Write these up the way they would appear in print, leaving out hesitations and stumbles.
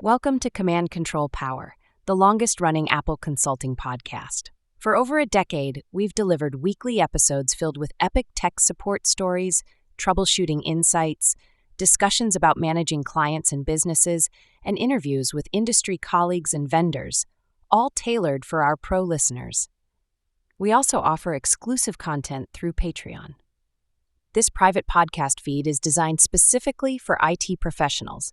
Welcome to Command Control Power, the longest-running Apple consulting podcast. For over a decade, we've delivered weekly episodes filled with epic tech support stories, troubleshooting insights, discussions about managing clients and businesses, and interviews with industry colleagues and vendors, all tailored for our pro listeners. We also offer exclusive content through Patreon. This private podcast feed is designed specifically for IT professionals,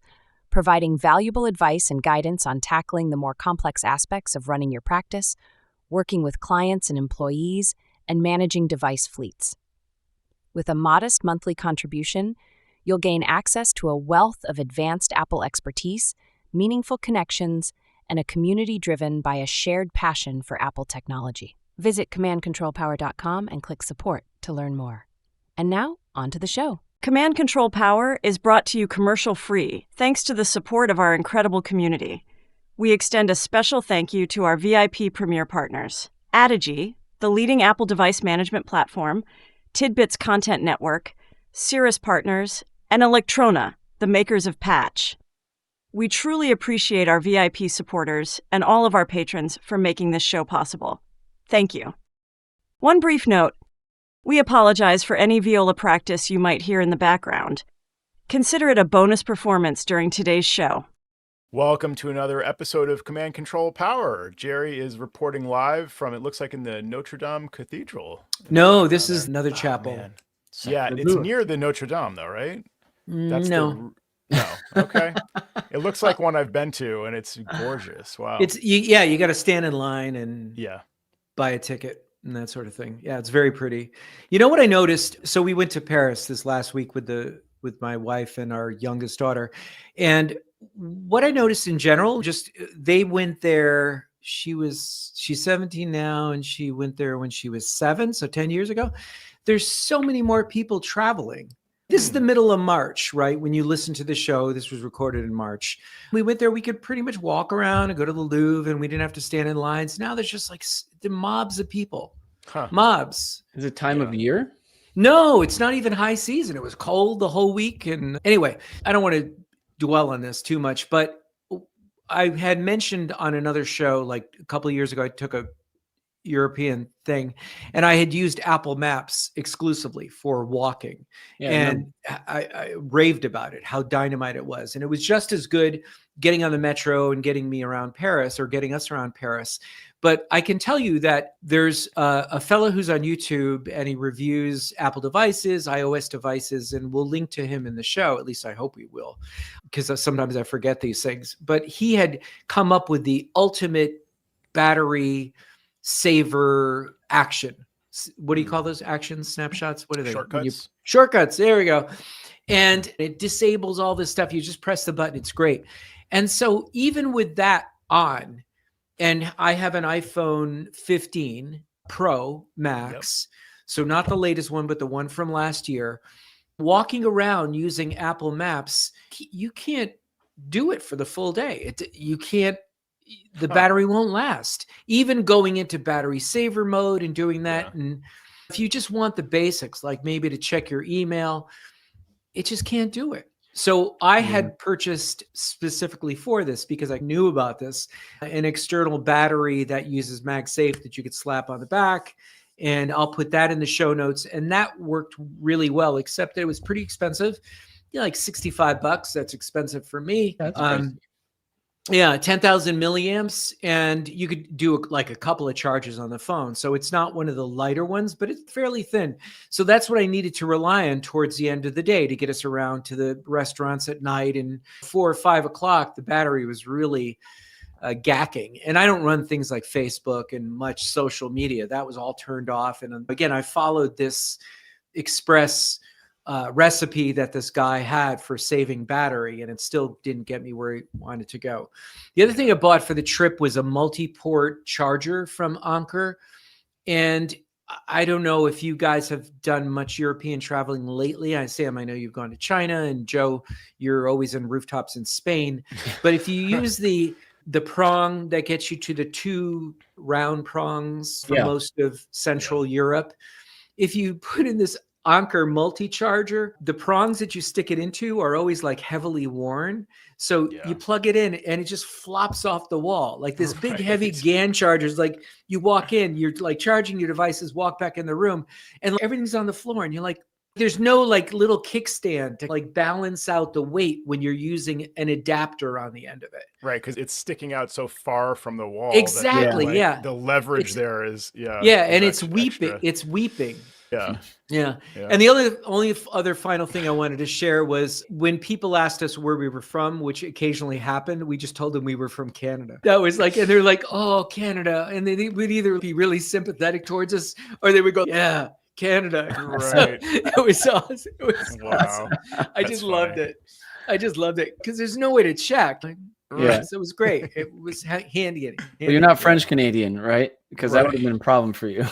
providing valuable advice and guidance on tackling the more complex aspects of running your practice, working with clients and employees, and managing device fleets. With a modest monthly contribution, you'll gain access to a wealth of advanced Apple expertise, meaningful connections, and a community driven by a shared passion for Apple technology. Visit commandcontrolpower.com and click support to learn more. And now, on to the show. Command Control Power is brought to you commercial-free thanks to the support of our incredible community. We extend a special thank you to our VIP Premier partners, Adigy, the leading Apple device management platform, Tidbits Content Network, Cirrus Partners, and Electrona, the makers of Patch. We truly appreciate our VIP supporters and all of our patrons for making this show possible. Thank you. One brief note. We apologize for any viola practice you might hear in the background. Consider it a bonus performance during today's show. Welcome to another episode of Command Control Power. Jerry is reporting live from, it looks like, in the Notre Dame Cathedral. No, this is another chapel. Man. Yeah, it's near the Notre Dame, though, right? No. No. Okay. It looks like one I've been to, and it's gorgeous. Wow. You got to stand in line and yeah, buy a ticket and that sort of thing. Yeah, it's very pretty. You know what I noticed? So we went to Paris this last week with my wife and our youngest daughter, and what I noticed in general, just they went there. She's 17 now, and she went there when she was 7, so 10 years ago. There's so many more people traveling. This is the middle of March, right? When you listen to the show, this was recorded in March. We went there, we could pretty much walk around and go to the Louvre, and we didn't have to stand in lines. Now there's just like the mobs of people. Mobs. Is it time of year? No, it's not even high season. It was cold the whole week. And anyway, I don't want to dwell on this too much, but I had mentioned on another show, like a couple of years ago, I took a European thing and I had used Apple Maps exclusively for walking. I raved about it, how dynamite it was. And it was just as good getting on the metro and getting me around Paris, or getting us around Paris. But I can tell you that there's a fellow who's on YouTube, and he reviews Apple devices, iOS devices, and we'll link to him in the show. At least I hope we will, because sometimes I forget these things. But he had come up with the ultimate battery saver action. What do you call those actions? Snapshots? What are they? Shortcuts. Shortcuts. There we go. And it disables all this stuff. You just press the button. It's great. And so even with that on, and I have an iPhone 15 Pro Max, so not the latest one, but the one from last year, walking around using Apple Maps, you can't do it for the full day. You can't. The battery won't last. Even going into battery saver mode and doing that. Yeah. And if you just want the basics, like maybe to check your email, it just can't do it. So I had purchased specifically for this, because I knew about this, an external battery that uses MagSafe that you could slap on the back. And I'll put that in the show notes. And that worked really well, except that it was pretty expensive. Like $65. That's expensive for me. That's crazy. Yeah, 10,000 milliamps, and you could do like a couple of charges on the phone. So it's not one of the lighter ones, but it's fairly thin. So that's what I needed to rely on towards the end of the day to get us around to the restaurants at night. And 4 or 5 o'clock, the battery was really gacking. And I don't run things like Facebook and much social media. That was all turned off. And again, I followed this express recipe that this guy had for saving battery, and it still didn't get me where he wanted to go. The other thing I bought for the trip was a multi-port charger from Anker. And I don't know if you guys have done much European traveling lately. Sam, I know you've gone to China, and Joe, you're always in rooftops in Spain. But if you use the prong that gets you to the 2 round prongs for most of Central Europe, if you put in this Anker multi-charger, the prongs that you stick it into are always like heavily worn. So you plug it in and it just flops off the wall. Like this big heavy GAN chargers, like you walk in, you're like charging your devices, walk back in the room and everything's on the floor. And you're like, there's no like little kickstand to like balance out the weight when you're using an adapter on the end of it. Right, because it's sticking out so far from the wall. Exactly, that, yeah. The leverage there is, and it's weeping. Extra. It's weeping. Yeah. And the only other final thing I wanted to share was when people asked us where we were from, which occasionally happened, we just told them we were from Canada. That was like, and they're like, oh, Canada. And they would either be really sympathetic towards us or they would go, yeah, Canada. Right. So it was awesome. It was wow. awesome. I just loved it. I just loved it because there's no way to check. Like, so it was great. It was handy. But you're not French Canadian, right? Because that would have been a problem for you.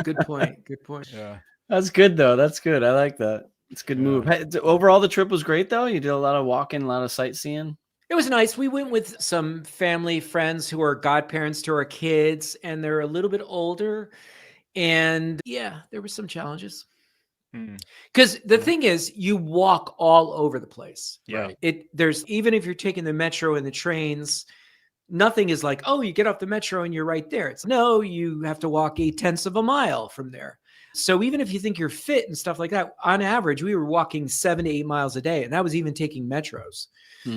Good point. Good point. Yeah. That's good though. That's good. I like that. It's a good move. Overall, the trip was great though. You did a lot of walking, a lot of sightseeing. It was nice. We went with some family friends who are godparents to our kids, and they're a little bit older. And yeah, there were some challenges. Because the thing is, you walk all over the place. Yeah. There's even if you're taking the metro and the trains, nothing is like, oh, you get off the metro and you're right there. It's no, you have to walk 0.8 of a mile from there. So even if you think you're fit and stuff like that, on average, we were walking 7 to 8 miles a day, and that was even taking metros.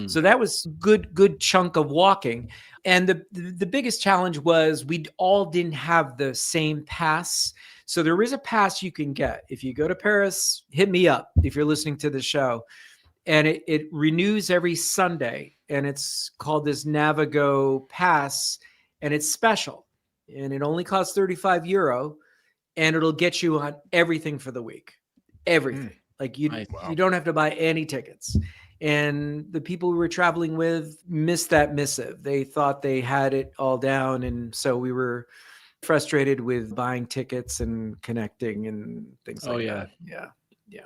So that was good chunk of walking. And the biggest challenge was we all didn't have the same pass. So there is a pass you can get. If you go to Paris, hit me up if you're listening to the show. And it renews every Sunday. And it's called this Navigo Pass. And it's special. And it only costs 35 euro. And it'll get you on everything for the week. Everything. Like you don't have to buy any tickets. And the people we were traveling with missed that missive. They thought they had it all down. And so we were frustrated with buying tickets and connecting and things like that. Yeah.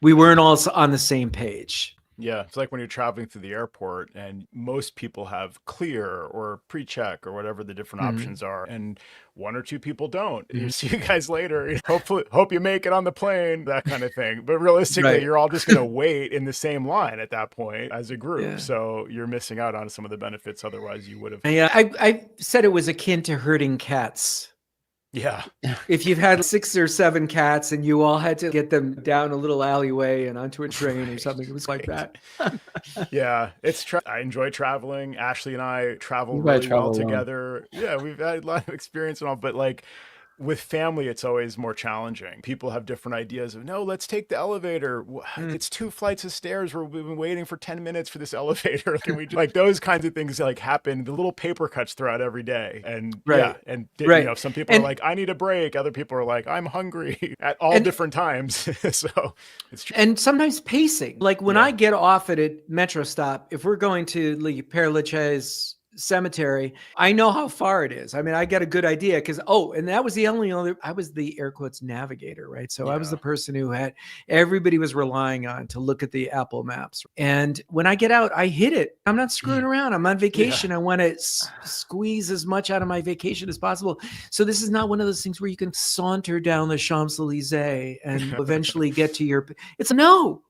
We weren't all on the same page. Yeah. It's like when you're traveling through the airport and most people have clear or pre-check or whatever the different options are. And 1 or 2 people don't. You see you guys later. Hope you make it on the plane, that kind of thing. But realistically, you're all just going to wait in the same line at that point as a group. Yeah. So you're missing out on some of the benefits otherwise you would have. Yeah, I said it was akin to herding cats. Yeah. If you've had 6 or 7 cats and you all had to get them down a little alleyway and onto a train or something, it was like that. Yeah. I enjoy traveling. Ashley and I travel really well together. Yeah. We've had a lot of experience and all, but like with family, it's always more challenging. People have different ideas of, no, let's take the elevator. It's 2 flights of stairs. We've been waiting for 10 minutes for this elevator. Can we like those kinds of things like happen, the little paper cuts throughout every day. And you know, some people are like, I need a break. Other people are like, I'm hungry at all different times. So it's true. And sometimes pacing, like when I get off at a metro stop, if we're going to Le Père Lachaise cemetery, I know how far it is. I mean, I get a good idea because and that was the only other, I was the air quotes navigator, right? So I was the person who everybody was relying on to look at the Apple Maps. And when I get out, I hit it. I'm not screwing around. I'm on vacation. I want to squeeze as much out of my vacation as possible. So this is not one of those things where you can saunter down the Champs-Elysees and eventually get to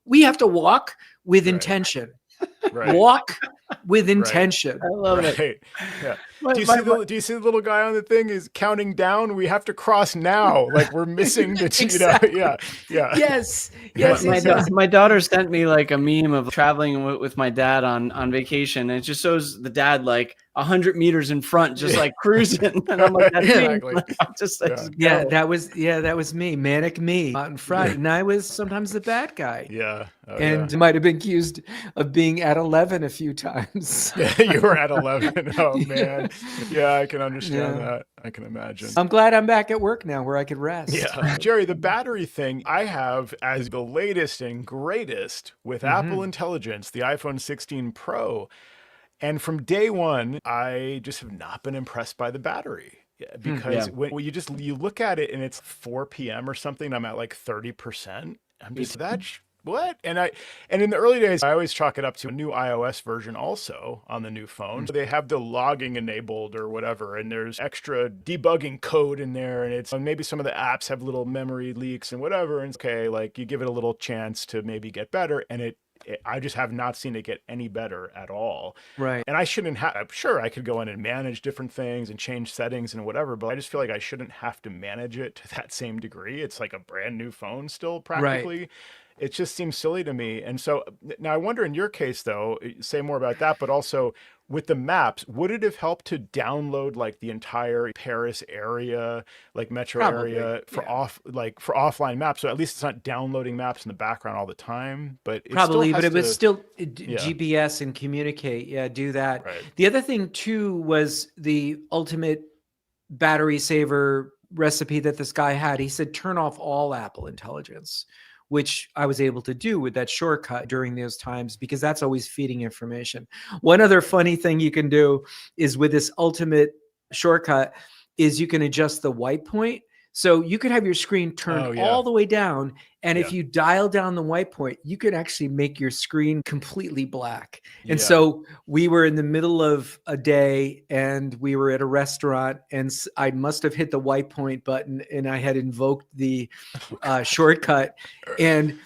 we have to walk with intention. Walk with intention. I love it. Yeah. Do you see the little guy on the thing is counting down? We have to cross now. Like we're missing the exactly. Yes. My daughter sent me like a meme of traveling with my dad on vacation, and it just shows the dad like 100 meters in front, just like cruising. And I'm like, that was me, manic me out in front, and I was sometimes the bad guy. Yeah. Might have been accused of being at 11 a few times. Yeah, you were at 11. Oh man. Yeah, I can understand that. I can imagine. I'm glad I'm back at work now where I could rest. Yeah. Jerry, the battery thing I have as the latest and greatest with Apple Intelligence, the iPhone 16 Pro. And from day one, I just have not been impressed by the battery. Because when you look at it and it's 4 p.m. or something, I'm at like 30%. I'm just what? And in the early days, I always chalk it up to a new iOS version also on the new phone. So they have the logging enabled or whatever, and there's extra debugging code in there, and maybe some of the apps have little memory leaks and whatever. And it's okay, like you give it a little chance to maybe get better, and I just have not seen it get any better at all. Right. And I shouldn't have, sure, I could go in and manage different things and change settings and whatever, but I just feel like I shouldn't have to manage it to that same degree. It's like a brand new phone still practically. Right. It just seems silly to me. And so now I wonder in your case, though, say more about that, but also with the maps, would it have helped to download like the entire Paris area, like metro area for for offline maps? So at least it's not downloading maps in the background all the time, but it probably, still has but it was still GPS and communicate. Yeah, do that. Right. The other thing too was the ultimate battery saver recipe that this guy had. He said, turn off all Apple Intelligence, which I was able to do with that shortcut during those times, because that's always feeding information. One other funny thing you can do is with this ultimate shortcut is you can adjust the white point. So you could have your screen turned all the way down. And if you dial down the white point, you can actually make your screen completely black. And so we were in the middle of a day and we were at a restaurant, and I must have hit the white point button and I had invoked the shortcut. And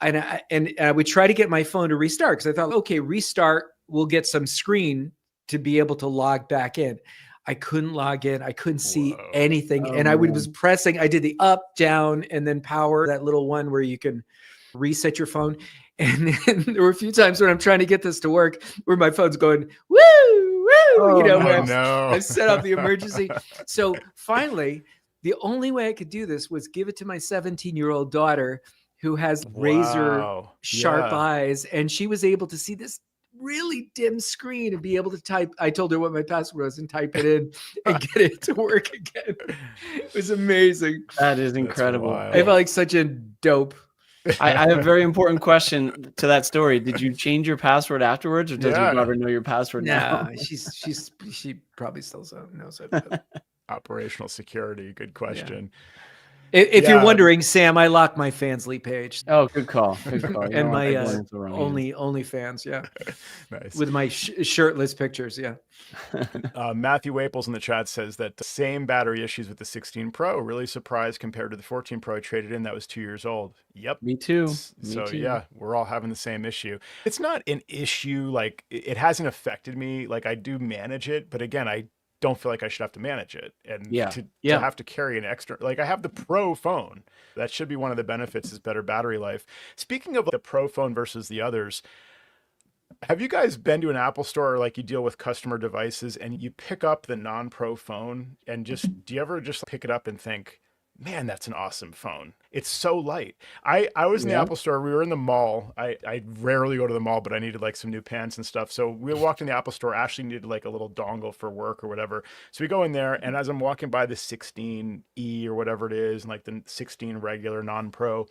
I would try to get my phone to restart, because I thought, okay, restart, we'll get some screen to be able to log back in. I couldn't log in. I couldn't see anything. And I was pressing, I did the up, down, and then power, that little one where you can reset your phone. And then there were a few times when I'm trying to get this to work where my phone's going, woo, woo, I've set up the emergency. So finally, the only way I could do this was give it to my 17-year-old daughter, who has razor sharp eyes. And she was able to see this really dim screen and be able to type. I told her what my password was and type it in and get it to work again. It was amazing. That is incredible. I felt like such a dope. I have a very important question to that story. Did you change your password afterwards, or does your daughter know your password now? No, she probably still knows it. Operational security. Good question. If you're wondering, Sam, I locked my Fansly page. Oh, good call. Good call. And my only fans, nice. With my shirtless pictures, Matthew Waples in the chat says that the same battery issues with the 16 Pro. Really surprised compared to the 14 Pro I traded in that was 2 years old. Yep. Me too. So we're all having the same issue. It's not an issue, like it hasn't affected me. Like I do manage it, but again, I don't feel like I should have to manage it, and to have to carry an extra, like I have the Pro phone. That should be one of the benefits, is better battery life. Speaking of the Pro phone versus the others, have you guys been to an Apple store, or like you deal with customer devices and you pick up the non-Pro phone and do you ever just pick it up and think, man, that's an awesome phone. It's so light. I was in the Apple store. We were in the mall. I rarely go to the mall, but I needed like some new pants and stuff. So we walked in the Apple store. Ashley needed like a little dongle for work or whatever. So we go in there, and as I'm walking by the 16E or whatever it is, and like the 16 regular non-Pro,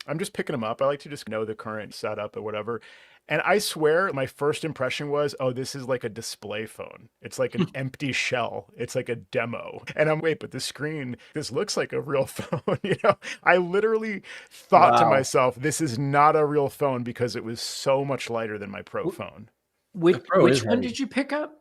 I'm just picking them up. I like to just know the current setup or whatever. And I swear my first impression was, oh, this is like a display phone. It's like an empty shell. It's like a demo. And but the screen, this looks like a real phone. I literally thought to myself, this is not a real phone, because it was so much lighter than my Pro phone. Which one did you pick up?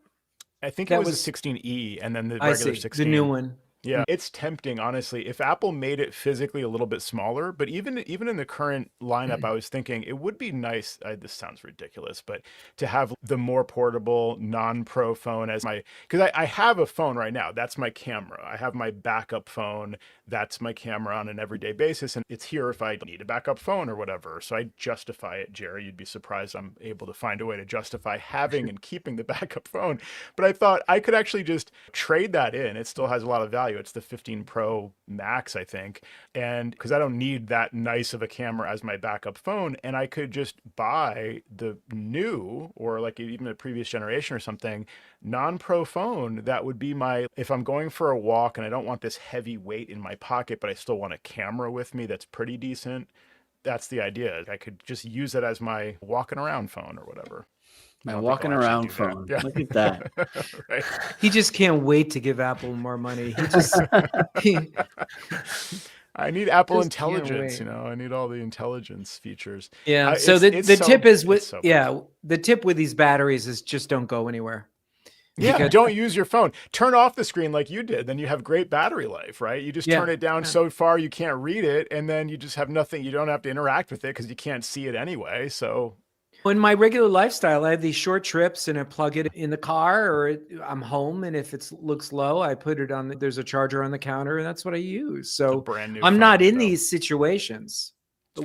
I think it was the 16E, and then the regular 16. The new one. Yeah, it's tempting, honestly. If Apple made it physically a little bit smaller, but even in the current lineup, I was thinking it would be nice. This sounds ridiculous, but to have the more portable non-Pro phone as because I have a phone right now. That's my camera. I have my backup phone. That's my camera on an everyday basis, and it's here if I need a backup phone or whatever. So I justify it, Jerry. You'd be surprised I'm able to find a way to justify having and keeping the backup phone. But I thought I could actually just trade that in. It still has a lot of value. It's the 15 Pro Max, I think. And because I don't need that nice of a camera as my backup phone, and I could just buy the new, or like even a previous generation or something, non-Pro phone that would be if I'm going for a walk and I don't want this heavy weight in my pocket, but I still want a camera with me that's pretty decent. That's the idea. I could just use it as my walking around phone or whatever. My walking around phone. Yeah. Look at that. Right. He just can't wait to give Apple more money. I need Apple Just can't Intelligence, wait. I need all the intelligence features. Yeah. So the It's tip is with so the tip with these batteries is just don't go anywhere. Yeah, Because don't use your phone. Turn off the screen like you did. Then you have great battery life, right? You just turn it down so far you can't read it, and then you just have nothing. You don't have to interact with it because you can't see it anyway. So in my regular lifestyle, I have these short trips and I plug it in the car or I'm home. And if it looks low, I put it on, there's a charger on the counter and that's what I use. So brand new I'm not phone, in these situations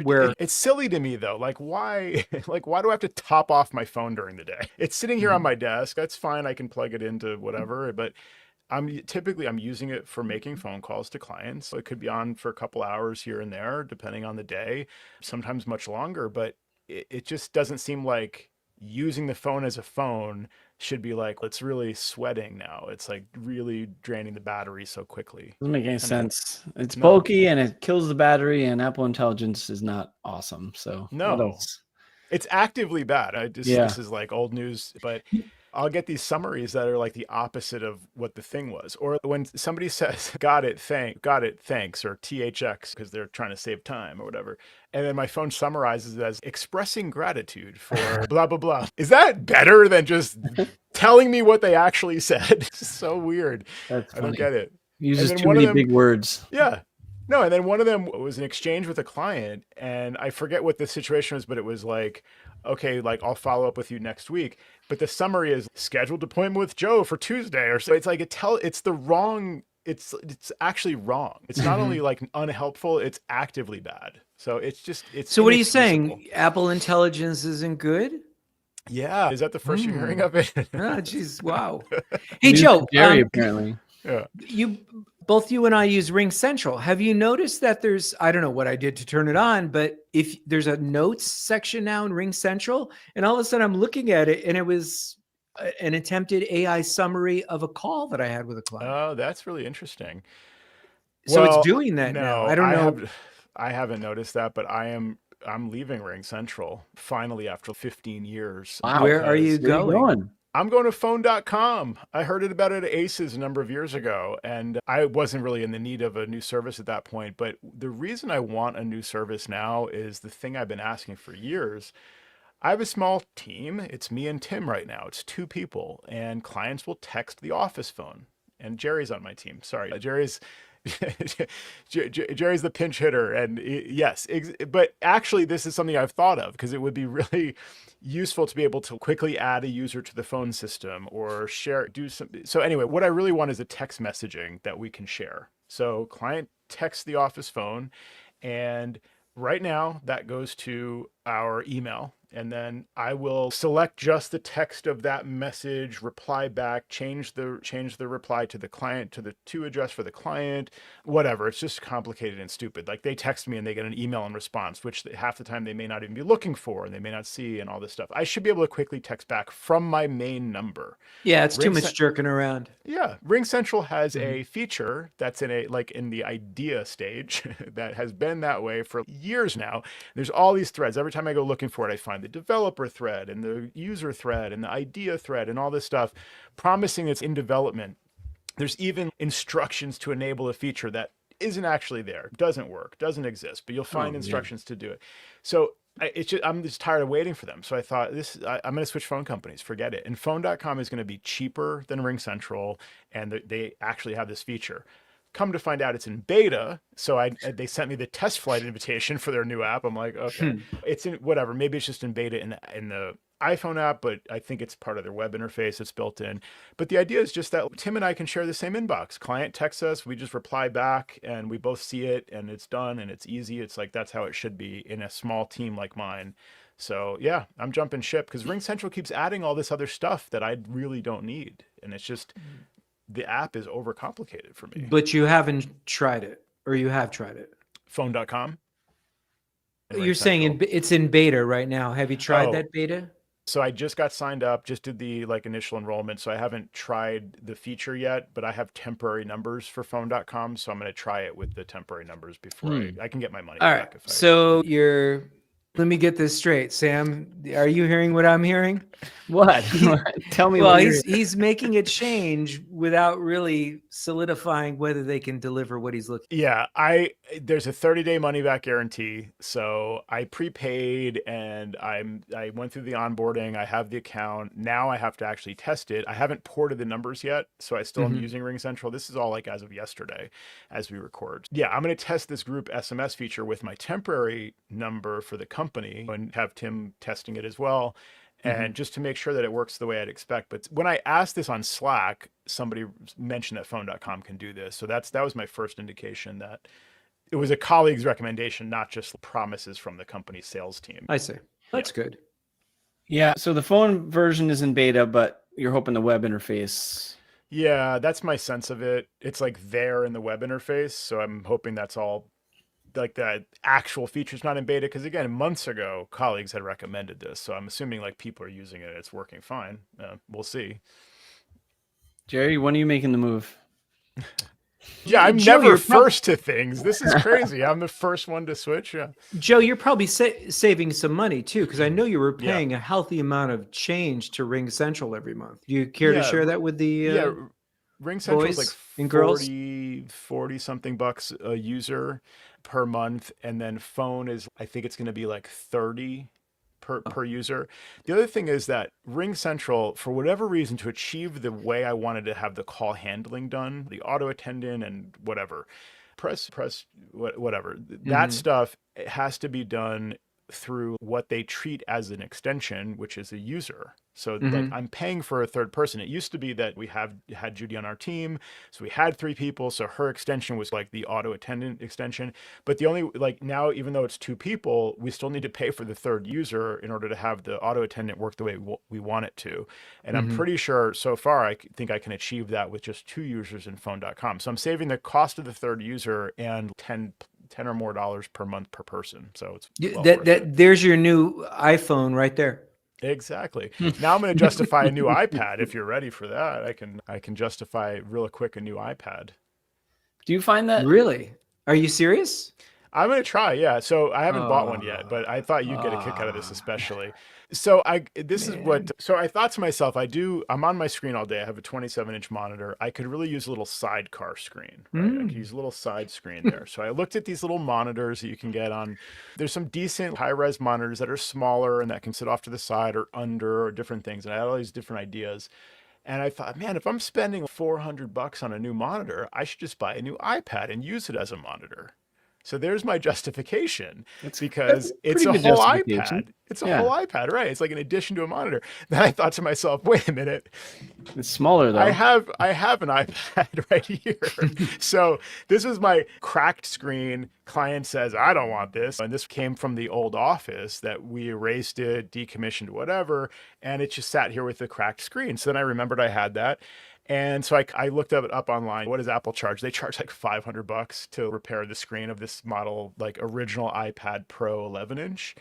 where it's silly to me though. Like why, like why do I have to top off my phone during the day? It's sitting here on my desk. That's fine. I can plug it into whatever, but I'm using it for making phone calls to clients. So it could be on for a couple hours here and there, depending on the day, sometimes much longer, but it just doesn't seem like using the phone as a phone should be like, it's really sweating now. It's like really draining the battery so quickly. Doesn't make any sense. It's bulky and it kills the battery, and Apple Intelligence is not awesome. So what else? It's actively bad. This is like old news, but I'll get these summaries that are like the opposite of what the thing was. Or when somebody says, got it, thanks, or THX, because they're trying to save time or whatever. And then my phone summarizes it as expressing gratitude for blah, blah, blah. Is that better than just telling me what they actually said? It's so weird. That's funny. I don't get it. Uses too many big words. Yeah. No, and then one of them was an exchange with a client, and I forget what the situation was, but it was like, okay, like I'll follow up with you next week. But the summary is scheduled appointment with Joe for Tuesday, or so. It's like it's the wrong. It's actually wrong. It's not only like unhelpful, it's actively bad. So it's So what are you saying? Apple Intelligence isn't good? Yeah, is that the first you're hearing of it? Oh, geez, wow. Hey, Joe. Jerry, apparently. Yeah. Both you and I use Ring Central. Have you noticed that there's, I don't know what I did to turn it on, but if there's a notes section now in Ring Central, and all of a sudden I'm looking at it and it was an attempted AI summary of a call that I had with a client. Oh, that's really interesting. So it's doing that now. I don't know. I haven't noticed that, but I'm leaving Ring Central finally after 15 years. Wow. Where are you going? I'm going to phone.com. I heard about it at Aces a number of years ago, and I wasn't really in the need of a new service at that point. But the reason I want a new service now is the thing I've been asking for years. I have a small team. It's me and Tim right now. It's 2 people, and clients will text the office phone. And Jerry's on my team. Sorry, Jerry's the pinch hitter, and yes, but actually this is something I've thought of because it would be really useful to be able to quickly add a user to the phone system or do some. So anyway, what I really want is a text messaging that we can share. So client texts the office phone, and right now that goes to our email. And then I will select just the text of that message, reply back, change the reply to the client, to the to address for the client, whatever. It's just complicated and stupid. Like they text me and they get an email in response, which half the time they may not even be looking for and they may not see and all this stuff. I should be able to quickly text back from my main number. Yeah, it's too much jerking around. Yeah, Ring Central has a feature that's in the idea stage that has been that way for years now. There's all these threads. Every time I go looking for it, I find the developer thread and the user thread and the idea thread and all this stuff promising it's in development. There's even instructions to enable a feature that isn't actually there, doesn't work, doesn't exist, but you'll find instructions to do it. So I'm just tired of waiting for them. So I thought I'm going to switch phone companies, forget it. And phone.com is going to be cheaper than Ring Central, and they actually have this feature. Come to find out it's in beta. So they sent me the test flight invitation for their new app. I'm like, okay, it's in whatever. Maybe it's just in beta in the iPhone app, but I think it's part of their web interface. It's built in. But the idea is just that Tim and I can share the same inbox. Client texts us, we just reply back and we both see it and it's done and it's easy. It's like, that's how it should be in a small team like mine. So yeah, I'm jumping ship because Ring Central keeps adding all this other stuff that I really don't need. And it's just, the app is overcomplicated for me. But you haven't tried it, or you have tried it? Phone.com. You're saying it's in beta right now. Have you tried that beta? So I just got signed up, just did the initial enrollment. So I haven't tried the feature yet, but I have temporary numbers for phone.com. So I'm going to try it with the temporary numbers before I can get my money back. So you're Let me get this straight, Sam. Are you hearing what I'm hearing? What? Tell me. Well, what he's making a change without really solidifying whether they can deliver what he's looking. Yeah, there's a 30-day money back guarantee. So I prepaid and I went through the onboarding. I have the account. Now I have to actually test it. I haven't ported the numbers yet, so I still am using Ring Central. This is all like as of yesterday as we record. Yeah, I'm going to test this group SMS feature with my temporary number for the company and have Tim testing it as well. And just to make sure that it works the way I'd expect. But when I asked this on Slack, somebody mentioned that phone.com can do this. So that was my first indication that it was a colleague's recommendation, not just promises from the company's sales team. I see. That's good. Yeah. So the phone version is in beta, but you're hoping the web interface. Yeah, that's my sense of it. It's like there in the web interface. So I'm hoping that's all like the actual feature's not in beta. Because again, months ago, colleagues had recommended this. So I'm assuming like people are using it. It's working fine. We'll see. Jerry, when are you making the move? Yeah, I'm Joe, never first to things. This is crazy. I'm the first one to switch. Yeah. Joe, you're probably saving some money too, because I know you were paying a healthy amount of change to Ring Central every month. Do you care to share that with the Ring Central is boys like and girls? 40 something bucks a user per month, and then phone is, I think it's going to be like 30 per user. The other thing is that Ring Central, for whatever reason, to achieve the way I wanted to have the call handling done, the auto attendant and whatever, press whatever, that stuff, it has to be done through what they treat as an extension, which is a user. So like I'm paying for a third person. It used to be that we had Judy on our team. So we had 3 people. So her extension was like the auto attendant extension. But the only, like now, even though it's 2 people, we still need to pay for the third user in order to have the auto attendant work the way we want it to. And I'm pretty sure so far, I think I can achieve that with just 2 users in phone.com. So I'm saving the cost of the third user and 10 or more dollars per month per person. So it's there's your new iPhone right there. Exactly. Now I'm going to justify a new iPad. If you're ready for that, I can justify real quick a new iPad. Do you find that really? Are you serious? I'm going to try. Yeah. So I haven't bought one yet, but I thought you'd get a kick out of this, especially. So I thought to myself, I'm on my screen all day. I have a 27-inch monitor. I could really use a little sidecar screen, right? I could use a little side screen there. So I looked at these little monitors that you can get on. There's some decent high-res monitors that are smaller and that can sit off to the side or under or different things. And I had all these different ideas. And I thought, man, if I'm spending $400 on a new monitor, I should just buy a new iPad and use it as a monitor. So there's my justification, because it's a whole iPad. It's a whole iPad, right? It's like an addition to a monitor. Then I thought to myself, wait a minute. It's smaller though. I have an iPad right here. So this is my cracked screen. Client says, I don't want this. And this came from the old office that we erased it, decommissioned, whatever. And it just sat here with the cracked screen. So then I remembered I had that. And so I looked it up online. What does Apple charge? They charge like $500 to repair the screen of this model, like original iPad Pro 11-inch.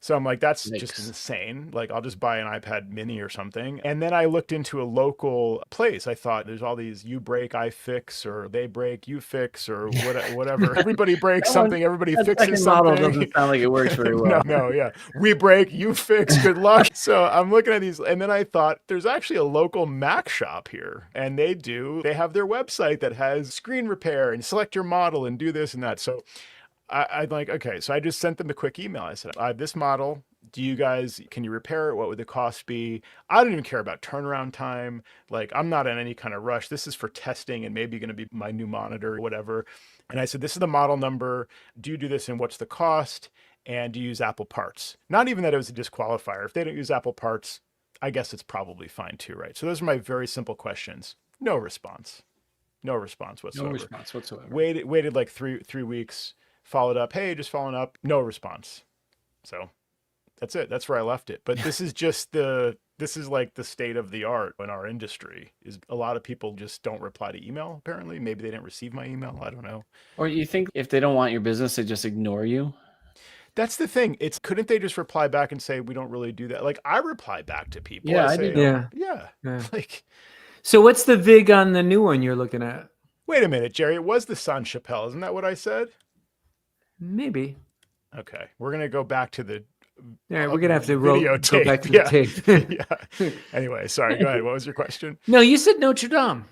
So I'm like, that's just insane. Like, I'll just buy an iPad mini or something. And then I looked into a local place. I thought there's all these you break, I fix, or they break, you fix, or whatever. Everybody breaks something. Everybody fixes something. Model doesn't sound like it works very well. No, yeah. We break, you fix, good luck. So I'm looking at these. And then I thought there's actually a local Mac shop here. And they have their website that has screen repair and select your model and do this and that. So I'm like, okay, so I just sent them a quick email. I said, I have this model. Can you repair it? What would the cost be? I don't even care about turnaround time. Like, I'm not in any kind of rush. This is for testing and maybe going to be my new monitor or whatever. And I said, this is the model number. Do you do this and what's the cost? And do you use Apple parts? Not even that it was a disqualifier. If they don't use Apple parts, I guess it's probably fine too, right? So those are my very simple questions. No response whatsoever. No response whatsoever. Waited like three weeks. Followed up, hey, just following up, no response. So that's it. That's where I left it. But this is like the state of the art in our industry. Is a lot of people just don't reply to email, apparently. Maybe they didn't receive my email. I don't know. Or you think if they don't want your business, they just ignore you? That's the thing. Couldn't they just reply back and say, we don't really do that? Like, I reply back to people. Yeah, I do. Yeah. Like, so what's the VIG on the new one you're looking at? Wait a minute, Jerry. It was the San Chappelle. Isn't that what I said? Maybe. Okay, we're gonna go back to the Yeah, we're gonna have to video go back to the yeah. tape. Yeah. Anyway, sorry. Go ahead. What was your question? No, you said Notre Dame.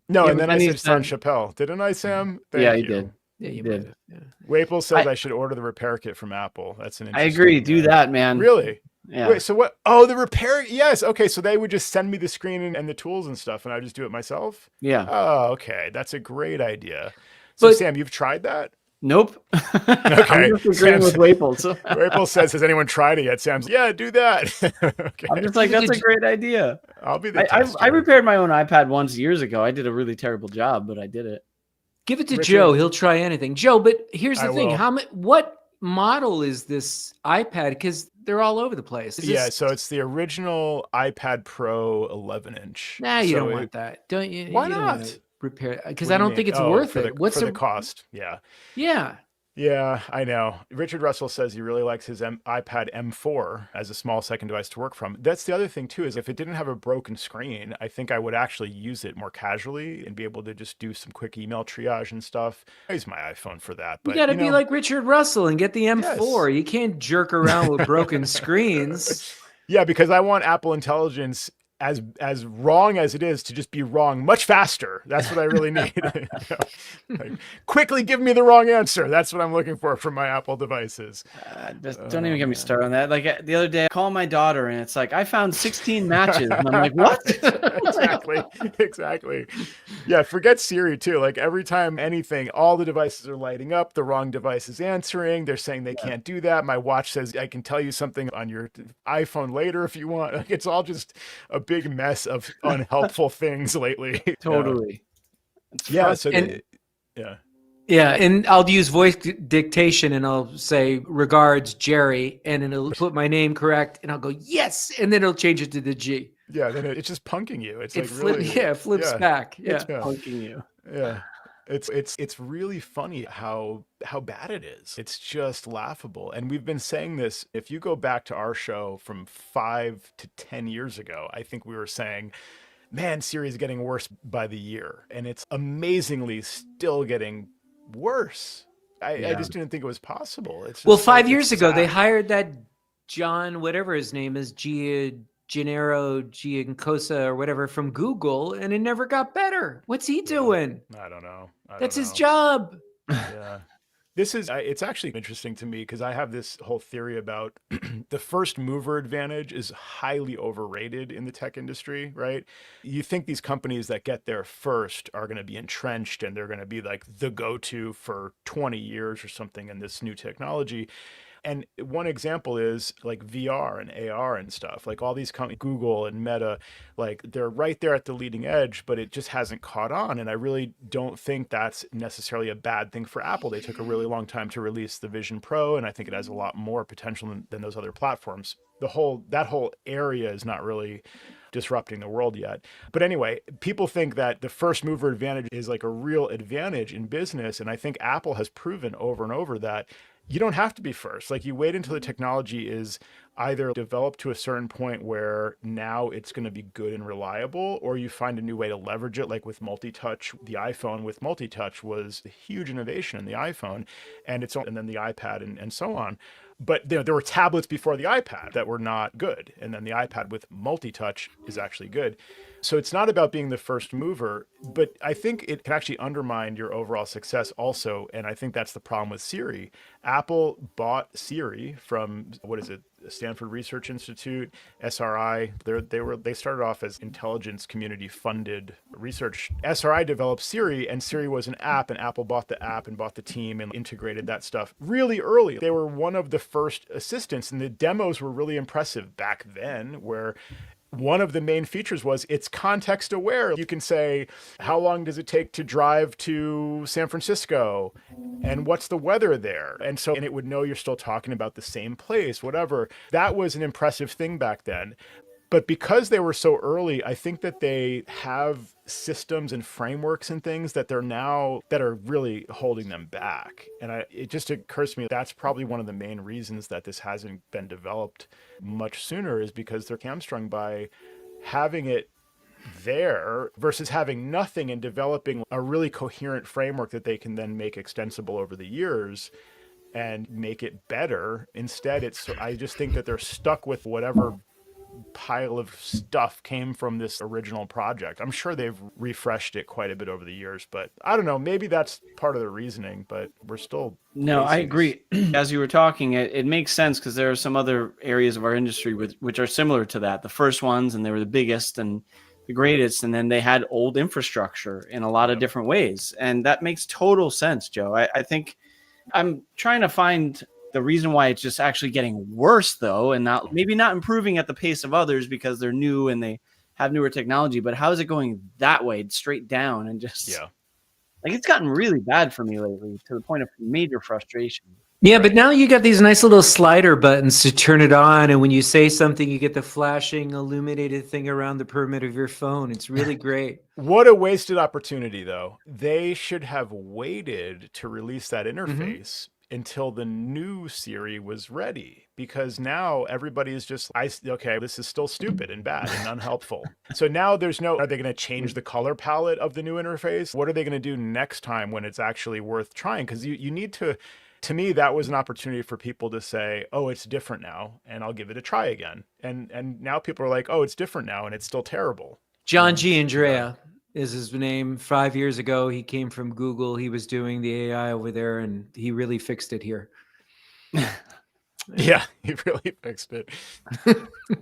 No, Yeah, and but then then I he said Saint said- Chappelle, didn't I, Sam? Yeah, Thank he you. did. Yeah, you Did. might have. Yeah. Waple says I should order the repair kit from Apple. That's an I interesting. agree. Do that, man. Really? Yeah. Wait, so what? Oh, the repair. Yes. Okay. So they would just send me the screen and the tools and stuff, and I just do it myself. Yeah. Oh, okay. That's a great idea. So, But- Sam, you've tried that? Nope. Okay. I'm just agreeing with Waple. So. Waple says, "Has anyone tried it yet?" Sam's, "Yeah, do that." Okay. I'm just like, that's a great idea. I'll be the I tester. repaired my own iPad once years ago. I did a really terrible job, but I did it. Give it to Richard? Joe. He'll try anything. Joe, but here's the I thing. will. What model is this iPad? Because they're all over the place. Is Yeah, this- so it's the original iPad Pro 11-inch. Nah, you So don't want that. Don't you? Why you don't wanna not? repair? Because What I do you don't think mean? it's Oh, worth for it. What's the cost? Yeah. Yeah. Yeah, I know. Richard Russell says he really likes his iPad M4 as a small second device to work from. That's the other thing too, is if it didn't have a broken screen, I think I would actually use it more casually and be able to just do some quick email triage and stuff. I use my iPhone for that. But You got to be like Richard Russell and get the M4. Yes. You can't jerk around with broken screens. Yeah, because I want Apple Intelligence as wrong as it is to just be wrong much faster. That's what I really need. You know? Like, quickly give me the wrong answer. That's what I'm looking for from my Apple devices. Just don't even get me started on that. Like the other day, I call my daughter and it's like, I found 16 matches. And I'm like, what? Exactly. Yeah, forget Siri too. Like every time anything, all the devices are lighting up, the wrong device is answering. They're saying they can't do that. My watch says I can tell you something on your iPhone later if you want. Like it's all just a big mess of unhelpful things lately. Totally. Yeah. So Yeah, and I'll use voice dictation and I'll say regards Jerry, and it'll put my name correct, and I'll go yes, and then it'll change it to the G. Yeah, then it's just punking you. It's like it flips back. Yeah, Punking you. Yeah. It's really funny how bad it is. It's just laughable. And we've been saying this, if you go back to our show from 5 to 10 years ago, I think we were saying, man, Siri is getting worse by the year. And it's amazingly still getting worse. I just didn't think it was possible. It's just well, 5 years ago, sad. they hired that John, whatever his name is, Gennaro Giancosa or whatever from Google, and it never got better. What's he doing? I don't know. That's his job. Yeah. It's actually interesting to me because I have this whole theory about the first mover advantage is highly overrated in the tech industry, right? You think these companies that get there first are going to be entrenched and they're going to be like the go-to for 20 years or something in this new technology. And one example is like VR and AR and stuff. Like all these companies, Google and Meta, like they're right there at the leading edge, but it just hasn't caught on. And I really don't think that's necessarily a bad thing for Apple. They took a really long time to release the Vision Pro, and I think it has a lot more potential than those other platforms. That whole area is not really disrupting the world yet. But anyway, people think that the first mover advantage is like a real advantage in business. And I think Apple has proven over and over that you don't have to be first. Like you wait until the technology is either developed to a certain point where now it's going to be good and reliable, or you find a new way to leverage it. Like with multi-touch, the iPhone with multi-touch was a huge innovation in the iPhone, and then the iPad and so on. But there were tablets before the iPad that were not good. And then the iPad with multi-touch is actually good. So it's not about being the first mover, but I think it can actually undermine your overall success also. And I think that's the problem with Siri. Apple bought Siri from, Stanford Research Institute, SRI. They started off as intelligence community funded research. SRI developed Siri, and Siri was an app, and Apple bought the app and bought the team and integrated that stuff really early. They were one of the first assistants, and the demos were really impressive back then, where one of the main features was it's context aware. You can say, how long does it take to drive to San Francisco? And what's the weather there? And it would know you're still talking about the same place, whatever. That was an impressive thing back then. But because they were so early, I think that they have systems and frameworks and things that are really holding them back. And it just occurs to me that's probably one of the main reasons that this hasn't been developed much sooner, is because they're hamstrung by having it there versus having nothing and developing a really coherent framework that they can then make extensible over the years. and make it better. Instead, I just think that they're stuck with whatever pile of stuff came from this original project. I'm sure they've refreshed it quite a bit over the years, but I don't know, maybe that's part of the reasoning, but we're still No, I agree. As you were talking, it makes sense because there are some other areas of our industry which are similar to that. The first ones, and they were the biggest and the greatest, and then they had old infrastructure in a lot of different ways. And that makes total sense, Joe. I think I'm trying to find the reason why it's just actually getting worse, though, and maybe not improving at the pace of others because they're new and they have newer technology. But how is it going that way, straight down, and just like it's gotten really bad for me lately to the point of major frustration. Yeah, but now you got these nice little slider buttons to turn it on, and when you say something, you get the flashing illuminated thing around the perimeter of your phone. It's really great. What a wasted opportunity, though. They should have waited to release that interface until the new Siri was ready, because now everybody is just, okay, this is still stupid and bad and unhelpful. So now are they going to change the color palette of the new interface? What are they going to do next time when it's actually worth trying? Because you need to me, that was an opportunity for people to say, oh, it's different now, and I'll give it a try again. And now people are like, oh, it's different now, and it's still terrible. John Giandrea is his name. 5 years ago, he came from Google. He was doing the AI over there, and he really fixed it here. Yeah, he really fixed it.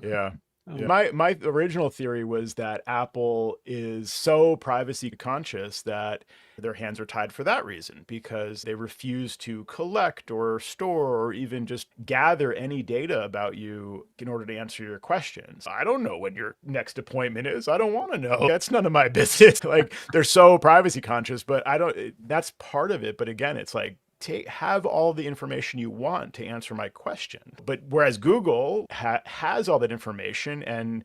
Yeah. Yeah. My original theory was that Apple is so privacy conscious that their hands are tied for that reason, because they refuse to collect or store or even just gather any data about you in order to answer your questions. I don't know when your next appointment is. I don't want to know. That's none of my business. Like, they're so privacy conscious, but that's part of it. But again, it's like, have all the information you want to answer my question. But whereas Google has all that information, and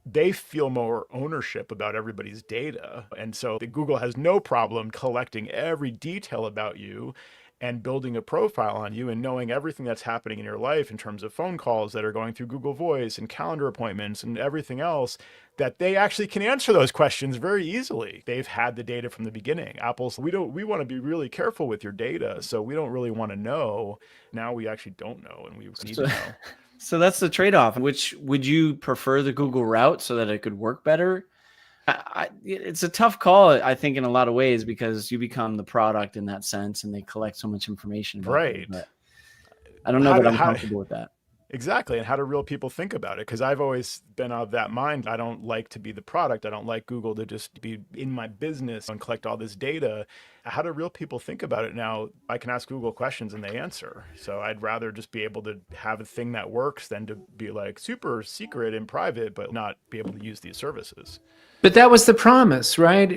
they feel more ownership about everybody's data. And so Google has no problem collecting every detail about you and building a profile on you and knowing everything that's happening in your life in terms of phone calls that are going through Google Voice and calendar appointments and everything else, that they actually can answer those questions very easily. They've had the data from the beginning. Apple's, we want to be really careful with your data, so we don't really want to know. Now we actually don't know, and we need to know. So that's the trade-off. Which would you prefer, the Google route so that it could work better? It's a tough call, I think, in a lot of ways, because you become the product in that sense, and they collect so much information about right. you, but I don't know that I'm comfortable with that. Exactly. And how do real people think about it? Because I've always been of that mind. I don't like to be the product. I don't like Google to just be in my business and collect all this data. How do real people think about it now? I can ask Google questions and they answer. So I'd rather just be able to have a thing that works than to be like super secret and private, but not be able to use these services. But that was the promise, right?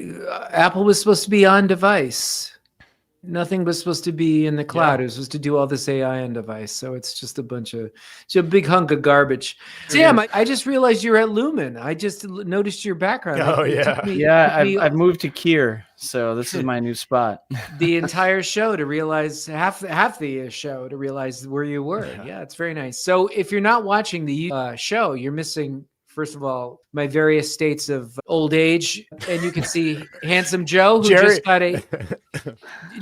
Apple was supposed to be on device. Nothing was supposed to be in the cloud. It was supposed to do all this AI on device. So it's just it's a big hunk of garbage. Sam, I just realized you're at Lumen. I just noticed your background. Oh, I've moved to Kier, so this is my new spot. The entire show to realize half the show to realize where you were. Yeah, it's very nice. So if you're not watching the show, you're missing, first of all, my various states of old age, and you can see handsome Joe, who just got a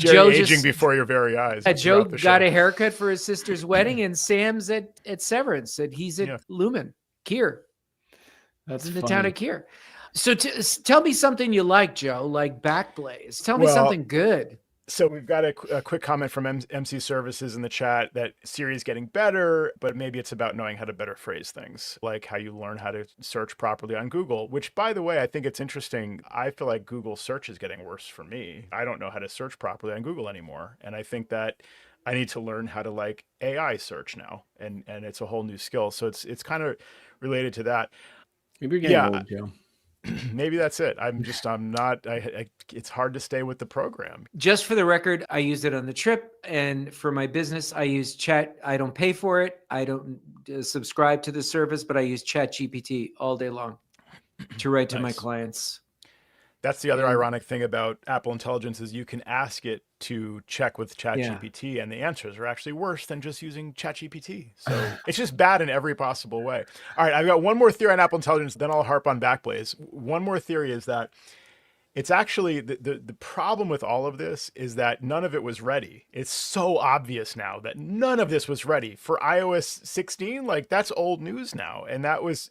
aging before your very eyes. Joe got a haircut for his sister's wedding, and Sam's at Severance, and he's at Lumen, Kier. That's in the town of Kier. So tell me something you like, Joe, like Backblaze. Tell me something good. So we've got a quick comment from MC Services in the chat that Siri is getting better, but maybe it's about knowing how to better phrase things, like how you learn how to search properly on Google, which, by the way, I think it's interesting. I feel like Google search is getting worse for me. I don't know how to search properly on Google anymore. And I think that I need to learn how to like AI search now. And it's a whole new skill. So it's kind of related to that. Maybe you're getting old, Joe. Maybe that's it. It's hard to stay with the program. Just for the record, I used it on the trip, and for my business, I use Chat. I don't pay for it. I don't subscribe to the service, but I use ChatGPT all day long to write to my clients. That's the other ironic thing about Apple Intelligence is you can ask it to check with ChatGPT, and the answers are actually worse than just using ChatGPT. So it's just bad in every possible way. All right, I've got one more theory on Apple Intelligence, then I'll harp on Backblaze. One more theory is that It's actually the problem with all of this is that none of it was ready. It's so obvious now that none of this was ready for iOS 16. Like, that's old news now. And that was,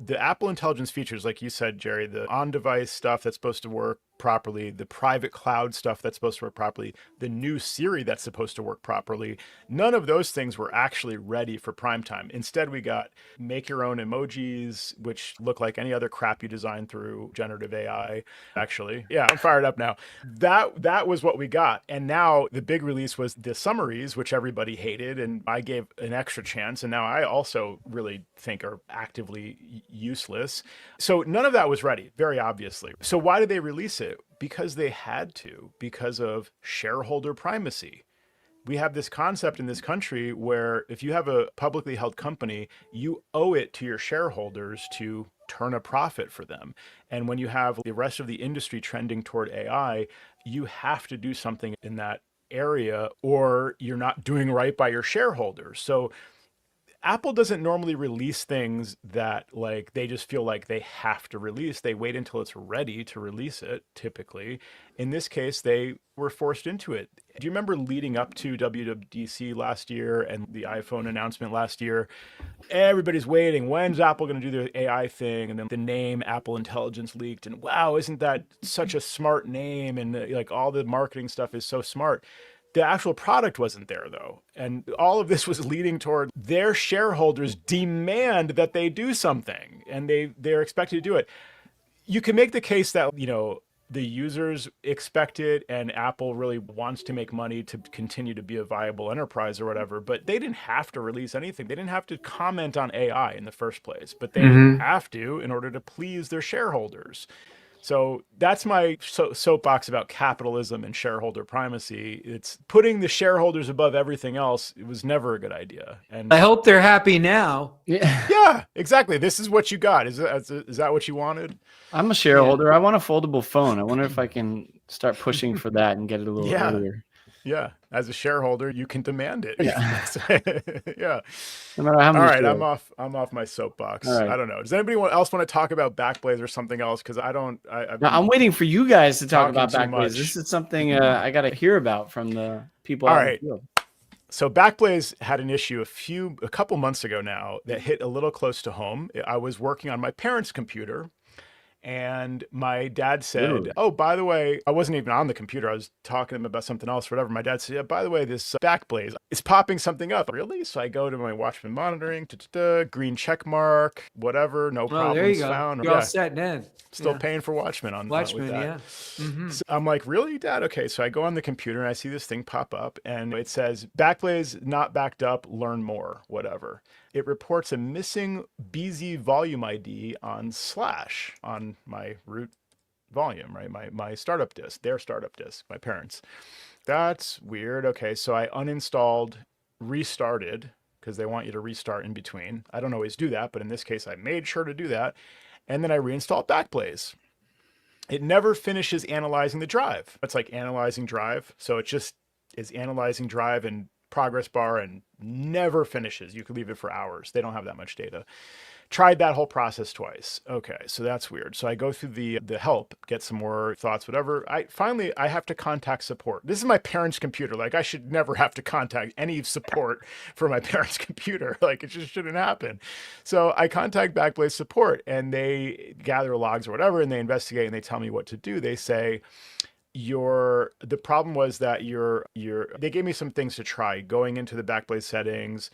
the Apple Intelligence features, like you said, Jerry, the on-device stuff that's supposed to work properly, the private cloud stuff that's supposed to work properly, the new Siri that's supposed to work properly. None of those things were actually ready for prime time. Instead, we got make your own emojis, which look like any other crap you design through generative AI. Actually, yeah, I'm fired up now. That was what we got. And now the big release was the summaries, which everybody hated, and I gave an extra chance. And now I also really think are actively useless. So none of that was ready, very obviously. So why did they release it? Because they had to, because of shareholder primacy. We have this concept in this country where if you have a publicly held company, you owe it to your shareholders to turn a profit for them. And when you have the rest of the industry trending toward AI, you have to do something in that area or you're not doing right by your shareholders. So Apple doesn't normally release things that like they just feel like they have to release. They wait until it's ready to release it, typically. In this case, they were forced into it. Do you remember leading up to WWDC last year and the iPhone announcement last year? Everybody's waiting. When's Apple going to do their AI thing? And then the name Apple Intelligence leaked. And wow, isn't that such a smart name? And like all the marketing stuff is so smart. The actual product wasn't there, though. And all of this was leading toward their shareholders demand that they do something, and they're expected to do it. You can make the case that, the users expect it and Apple really wants to make money to continue to be a viable enterprise or whatever, but they didn't have to release anything. They didn't have to comment on AI in the first place, but they have to in order to please their shareholders. So that's my soapbox about capitalism and shareholder primacy. It's putting the shareholders above everything else. It was never a good idea. And I hope they're happy now. Yeah, exactly. This is what you got. Is that what you wanted? I'm a shareholder. Yeah. I want a foldable phone. I wonder if I can start pushing for that and get it a little earlier. Yeah, as a shareholder, you can demand it. Yeah. Yeah. No matter how many. All right, I'm off my soapbox. Right. I don't know. Does anybody else want to talk about Backblaze or something else? Because I'm waiting for you guys to talk about Backblaze. This is something I got to hear about from the people out in the field. So Backblaze had an issue a couple months ago now that hit a little close to home. I was working on my parents' computer. And my dad said, oh, by the way, I wasn't even on the computer. I was talking to him about something else, whatever. My dad said, yeah, by the way, this Backblaze is popping something up. Really? So I go to my Watchman monitoring, green check mark, whatever, no problems there you go. found. You're all set then. Still paying for Watchman on Watchman, with that. yeah. Mm-hmm. So I'm like, really, Dad? Okay. So I go on the computer and I see this thing pop up and it says, Backblaze not backed up, learn more, whatever. It reports a missing BZ volume ID on my root volume, right? My startup disk, their startup disk, my parents. That's weird. Okay. So I uninstalled, restarted, because they want you to restart in between. I don't always do that, but in this case, I made sure to do that. And then I reinstalled Backblaze. It never finishes analyzing the drive. It's like analyzing drive. So it just is analyzing drive and progress bar and never finishes. You could leave it for hours. They don't have that much data. Tried that whole process twice. Okay, so that's weird. So I go through the help, get some more thoughts, whatever. I have to contact support. This is my parents' computer. Like, I should never have to contact any support for my parents' computer. Like, it just shouldn't happen. So I contact Backblaze support and they gather logs or whatever and they investigate and they tell me what to do. They say, the problem was that they gave me some things to try, going into the Backblaze settings,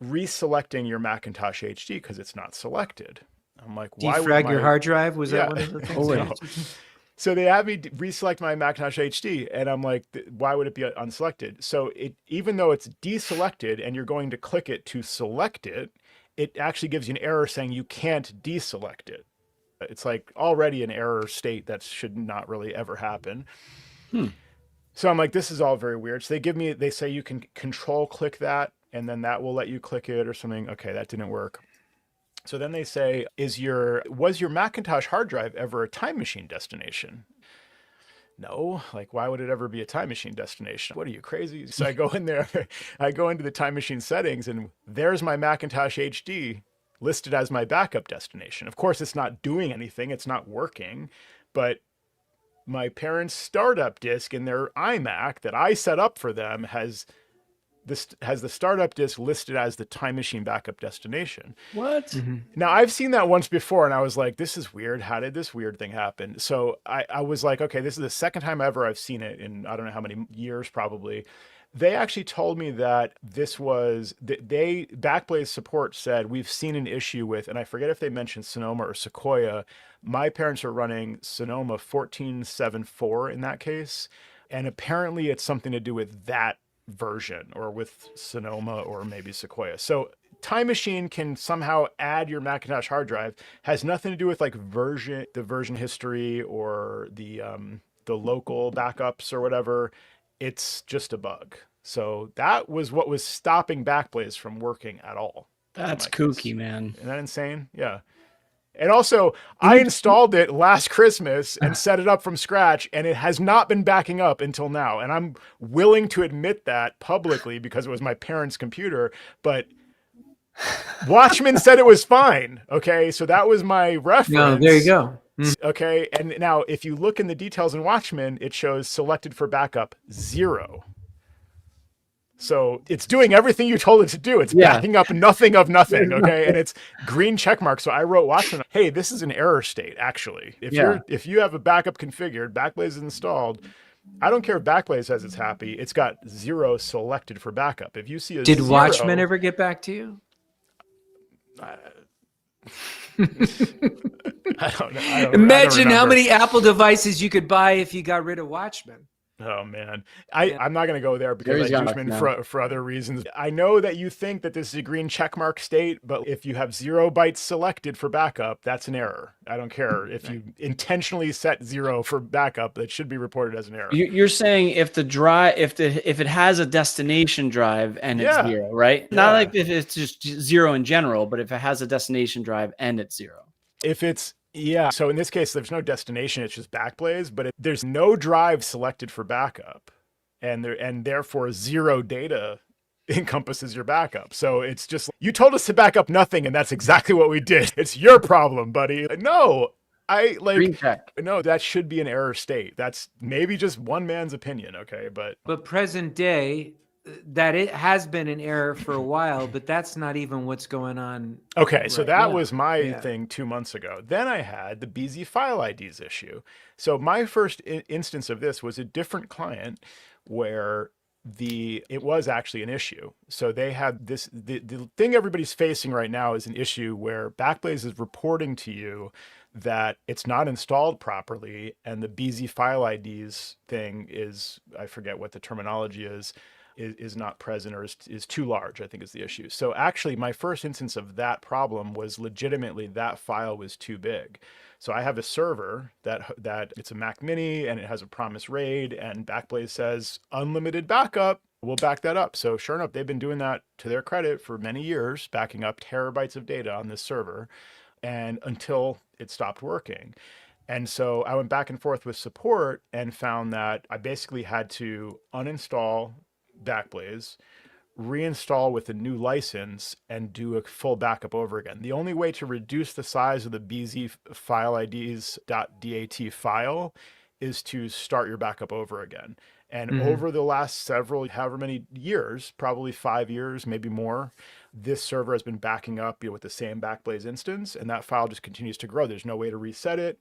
reselecting your Macintosh HD because it's not selected. I'm like, why defrag your hard drive? Was that one of the things? No. So they have me reselect my Macintosh HD, and I'm like, why would it be unselected? So even though it's deselected and you're going to click it to select it, it actually gives you an error saying you can't deselect it. It's like already an error state that should not really ever happen. So I'm like, this is all very weird. So they say you can control click that, and then that will let you click it or something. Okay, that didn't work. So then they say, was your Macintosh hard drive ever a time machine destination? No, like, why would it ever be a time machine destination? What are you, crazy? So I go in there, I go into the time machine settings, and there's my Macintosh HD listed as my backup destination. Of course, it's not doing anything. It's not working, but my parents' startup disk in their iMac that I set up for them has the startup disk listed as the Time Machine backup destination. What? Mhm. Now, I've seen that once before, and I was like, this is weird. How did this weird thing happen? So I was like, okay, this is the second time ever I've seen it in I don't know how many years, probably. They actually told me that this was, Backblaze support said, we've seen an issue with, and I forget if they mentioned Sonoma or Sequoia. My parents are running Sonoma 14.7.4 in that case. And apparently it's something to do with that version or with Sonoma or maybe Sequoia. So Time Machine can somehow add your Macintosh hard drive. Has nothing to do with like the version history or the local backups or whatever. It's just a bug. So that was what was stopping Backblaze from working at all. That's kooky, man. Isn't that insane? Yeah. And also, I installed it last Christmas and set it up from scratch, and it has not been backing up until now. And I'm willing to admit that publicly because it was my parents' computer, but Watchmen said it was fine. Okay, so that was my reference. No, there you go. Okay, and now if you look in the details in Watchmen, it shows selected for backup 0. So it's doing everything you told it to do. It's backing up nothing of nothing, okay? And it's green check mark. So I wrote Watchmen, hey, this is an error state, actually. If you have a backup configured, Backblaze is installed, I don't care if Backblaze says it's happy, it's got 0 selected for backup. If you see a Did 0, Watchmen ever get back to you? I don't know. Imagine how many Apple devices you could buy if you got rid of Watchmen. Oh man, I'm not going to go there because I use them for other reasons. I know that you think that this is a green checkmark state, but if you have 0 bytes selected for backup, that's an error. I don't care if you intentionally set 0 for backup; that should be reported as an error. You're saying if the drive, if it has a destination drive and it's 0, right? Not like if it's just 0 in general, but if it has a destination drive and it's 0. If it's so in this case, there's no destination; it's just Backblaze. But there's no drive selected for backup, and therefore 0 data encompasses your backup. So it's just you told us to back up nothing, and that's exactly what we did. It's your problem, buddy. No, Green check. No, that should be an error state. That's maybe just one man's opinion, okay? But present day, that it has been an error for a while, but that's not even what's going on. Okay, so that was my thing 2 months ago. Then I had the BZ file IDs issue. So my first instance of this was a different client where it was actually an issue. So they had this, the thing everybody's facing right now is an issue where Backblaze is reporting to you that it's not installed properly, and the BZ file IDs thing is, I forget what the terminology is not present or is too large, I think is the issue. So actually my first instance of that problem was legitimately that file was too big. So I have a server that it's a Mac Mini and it has a promise RAID, and Backblaze says unlimited backup. We'll back that up. So sure enough, they've been doing that to their credit for many years, backing up terabytes of data on this server, and until it stopped working. And so I went back and forth with support and found that I basically had to uninstall Backblaze, reinstall with a new license, and do a full backup over again. The only way to reduce the size of the BZ file IDs.dat file is to start your backup over again. And over the last however many years, probably 5 years, maybe more, this server has been backing up with the same Backblaze instance, and that file just continues to grow. There's no way to reset it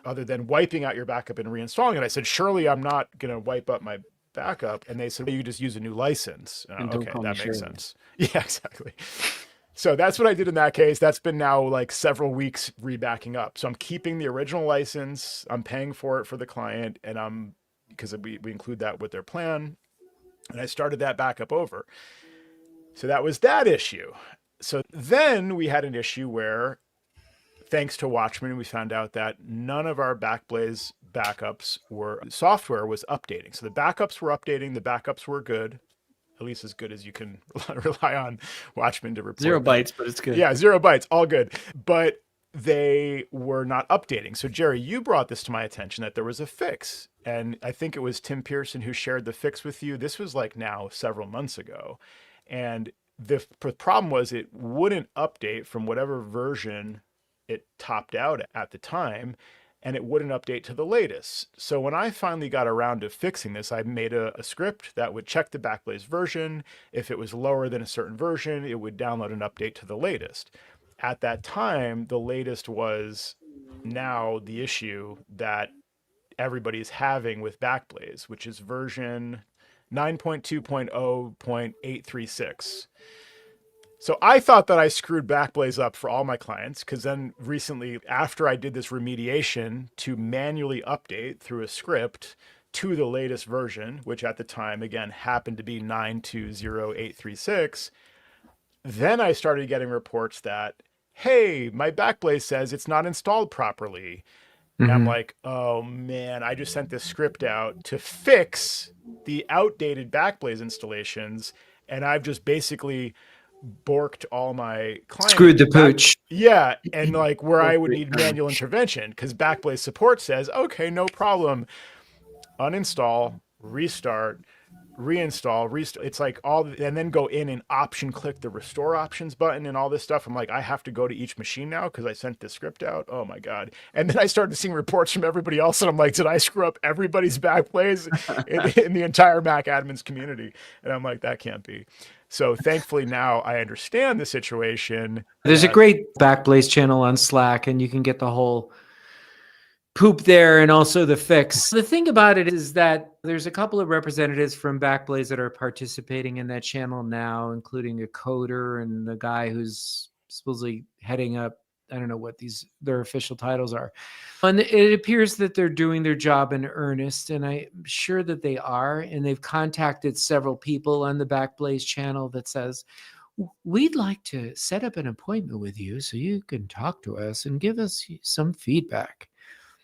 other than wiping out your backup and reinstalling it. I said, surely I'm not going to wipe up my backup. And they said, well, you just use a new license. Okay, that makes sense. Yeah, exactly. So that's what I did in that case. That's been now like several weeks rebacking up. So I'm keeping the original license. I'm paying for it for the client, and because we include that with their plan. And I started that backup over. So that was that issue. So then we had an issue where, thanks to Watchmen, we found out that none of our Backblaze backups software was updating. So the backups were updating. The backups were good, at least as good as you can rely on Watchmen to report. 0 bytes, but it's good. Yeah, 0 bytes, all good. But they were not updating. So Jerry, you brought this to my attention that there was a fix. And I think it was Tim Pearson who shared the fix with you. This was like now several months ago. And the problem was it wouldn't update from whatever version it topped out at the time. and it wouldn't update to the latest. So when I finally got around to fixing this, I made a script that would check the Backblaze version. If it was lower than a certain version, it would download an update to the latest. At that time, the latest was now the issue that everybody's having with Backblaze, which is version 9.2.0.836. So I thought that I screwed Backblaze up for all my clients, because then recently, after I did this remediation to manually update through a script to the latest version, which at the time, again, happened to be 9.2.0.836, then I started getting reports that, hey, my Backblaze says it's not installed properly. And I'm like, oh man, I just sent this script out to fix the outdated Backblaze installations, and I've just basically borked all my clients. Screwed the pooch. Yeah, and like where I would need manual intervention, because Backblaze support says, okay, no problem. Uninstall, restart, reinstall, restart. It's like all, and then go in and option click the restore options button and all this stuff. I'm like, I have to go to each machine now because I sent this script out. Oh my God. And then I started seeing reports from everybody else, and I'm like, did I screw up everybody's Backblaze in the entire Mac admins community? And I'm like, that can't be. So thankfully now I understand the situation. There's a great Backblaze channel on Slack, and you can get the whole poop there and also the fix. The thing about it is that there's a couple of representatives from Backblaze that are participating in that channel now, including a coder and the guy who's supposedly heading up, I don't know what their official titles are. And it appears that they're doing their job in earnest, and I'm sure that they are. And they've contacted several people on the Backblaze channel that says, we'd like to set up an appointment with you so you can talk to us and give us some feedback.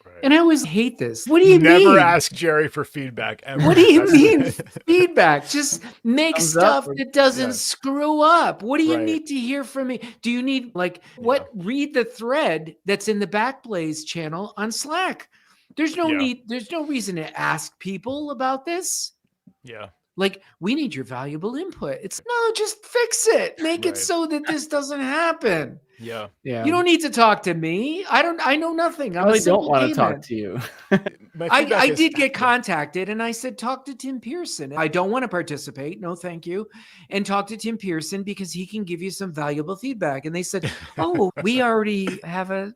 Right. And I always hate this. What do you mean? Never ask Jerry for feedback ever. What do you mean feedback? Just make stuff that doesn't screw up. What do you need to hear from me? Do you need read the thread that's in the Backblaze channel on Slack. There's no need. There's no reason to ask people about this. Yeah. Like, we need your valuable input. It's no, just fix it. Make it so that this doesn't happen. Yeah. You don't need to talk to me. I know nothing. I really don't want to talk to you. I did get contacted, and I said, talk to Tim Pearson. I don't want to participate. No, thank you. And talk to Tim Pearson because he can give you some valuable feedback. And they said, oh, we already have a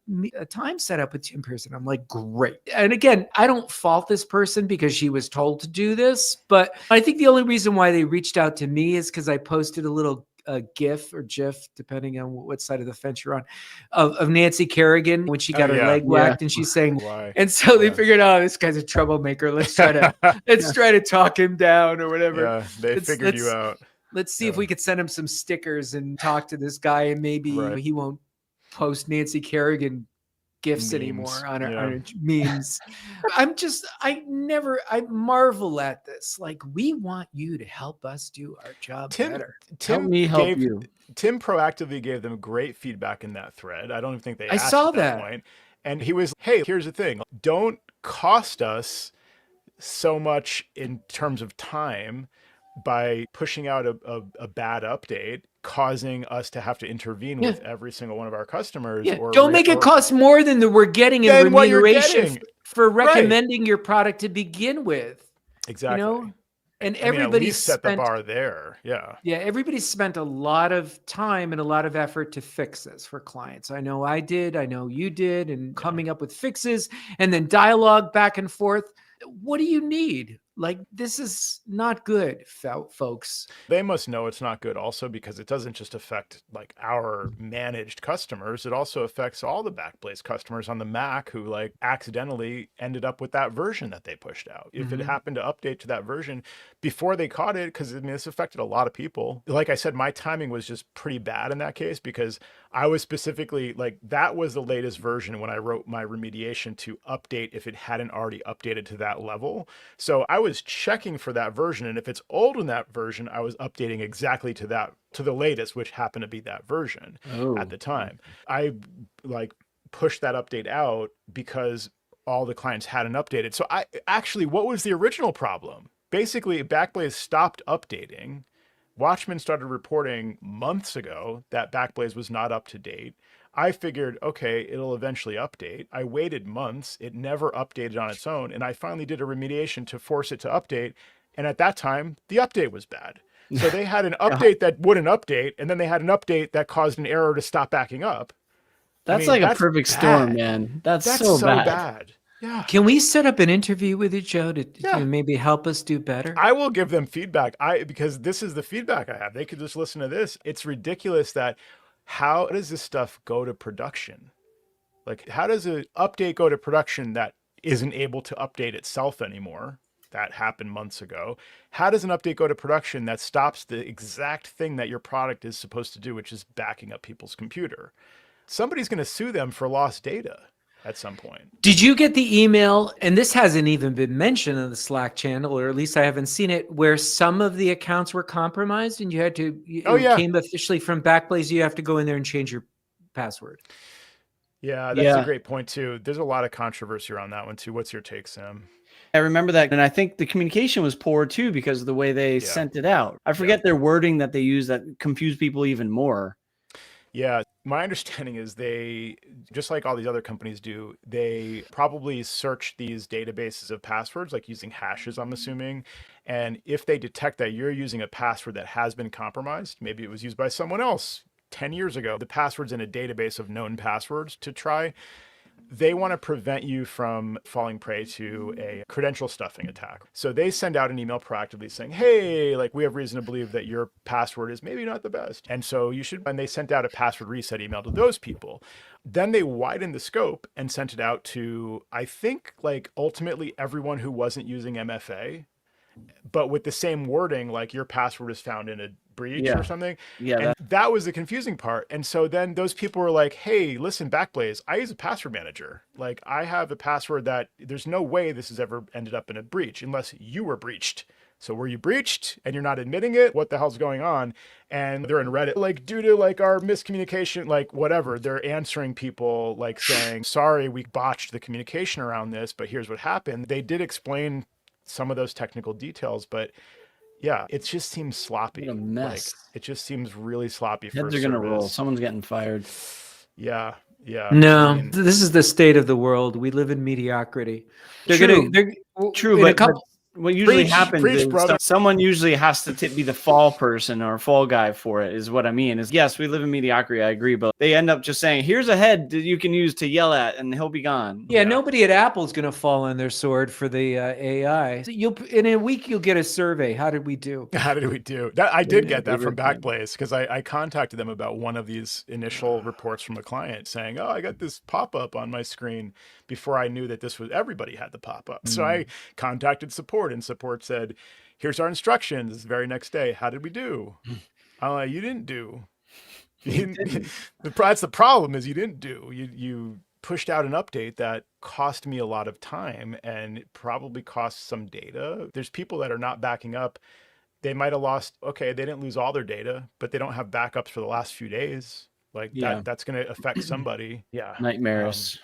time set up with Tim Pearson. I'm like, great. And again, I don't fault this person because she was told to do this, but I think the only reason why they reached out to me is because I posted a little GIF or GIF, depending on what side of the fence you're on, of Nancy Kerrigan when she got her leg whacked, and she's saying, and so they figured, oh, this guy's a troublemaker. Let's try to talk him down or whatever. Yeah, they figured you out. Let's see if we could send him some stickers and talk to this guy, and maybe he won't post Nancy Kerrigan GIFs anymore on our memes. I marvel at this. Like, we want you to help us do our job better. Tim proactively gave them great feedback in that thread. I don't even think they asked at that point. And he was, hey, here's the thing. Don't cost us so much in terms of time by pushing out a bad update, causing us to have to intervene with every single one of our customers. Or don't make it cost more than we're getting in remuneration for recommending your product to begin with. Exactly. You know? And everybody set the bar there. Yeah. Yeah. Everybody's spent a lot of time and a lot of effort to fix this for clients. I know I did. I know you did. And coming up with fixes and then dialogue back and forth. What do you need? Like, this is not good, folks. They must know it's not good also, because it doesn't just affect like our managed customers. It also affects all the Backblaze customers on the Mac who like accidentally ended up with that version that they pushed out. If it happened to update to that version before they caught it, because I mean, this affected a lot of people. Like I said, my timing was just pretty bad in that case, because I was specifically like, that was the latest version when I wrote my remediation to update if it hadn't already updated to that level. So I was checking for that version, and if it's old in that version, I was updating exactly to the latest, which happened to be that version at the time. I like pushed that update out because all the clients hadn't updated. So what was the original problem? Basically, Backblaze stopped updating. Watchmen started reporting months ago that Backblaze was not up to date. I figured, okay, it'll eventually update. I waited months. It never updated on its own. And I finally did a remediation to force it to update. And at that time, the update was bad. So they had an update that wouldn't update. And then they had an update that caused an error to stop backing up. That's like a perfect storm, man. That's so bad. Yeah. Can we set up an interview with you, Joe, to maybe help us do better? I will give them feedback. Because this is the feedback I have. They could just listen to this. It's ridiculous that how does this stuff go to production? Like, how does an update go to production that isn't able to update itself anymore? That happened months ago. How does an update go to production that stops the exact thing that your product is supposed to do, which is backing up people's computer? Somebody's going to sue them for lost data at some point. Did you get the email, and this hasn't even been mentioned in the Slack channel, or at least I haven't seen it, where some of the accounts were compromised and you had to, it came officially from Backblaze, you have to go in there and change your password? Yeah, that's a great point too. There's a lot of controversy around that one too. What's your take, Sam? I remember that. And I think the communication was poor too, because of the way they sent it out. I forget their wording that they used that confused people even more. Yeah, my understanding is they, just like all these other companies do, they probably search these databases of passwords, like using hashes, I'm assuming. And if they detect that you're using a password that has been compromised, maybe it was used by someone else 10 years ago, the password's in a database of known passwords to try, they want to prevent you from falling prey to a credential stuffing attack. So they send out an email proactively saying, hey, like, we have reason to believe that your password is maybe not the best. And so you should, and they sent out a password reset email to those people. Then they widened the scope and sent it out to, I think, like, ultimately everyone who wasn't using MFA, but with the same wording, like, your password is found in a breach or something. Yeah. And that was the confusing part. And so then those people were like, hey, listen, Backblaze, I use a password manager. Like, I have a password that there's no way this has ever ended up in a breach unless you were breached. So were you breached and you're not admitting it? What the hell's going on? And they're in Reddit, like, due to like our miscommunication, like whatever, they're answering people like saying, sorry, we botched the communication around this, but here's what happened. They did explain some of those technical details, but yeah, it just seems sloppy. What a mess. Like, it just seems really sloppy. Heads are going to roll. Someone's getting fired. Yeah. Yeah. No, I mean, this is the state of the world. We live in mediocrity. They're true, but what usually happens is someone usually has to be the fall person or fall guy for it, is what I mean. Is yes, we live in mediocrity, I agree, but they end up just saying, here's a head that you can use to yell at and he'll be gone. Yeah, nobody at Apple is going to fall on their sword for the AI. So in a week, you'll get a survey. How did we do? How did we do? I did get that from Backblaze, because I contacted them about one of these initial reports from the client saying, oh, I got this pop-up on my screen before I knew that this was, everybody had the pop-up. So I contacted support, and support said, here's our instructions. The very next day, how did we do? You didn't do. That's the problem, is you didn't do. You pushed out an update that cost me a lot of time and it probably cost some data. There's people that are not backing up. They might have lost, okay, they didn't lose all their data, but they don't have backups for the last few days. Like that's going to affect somebody. Yeah. Nightmares.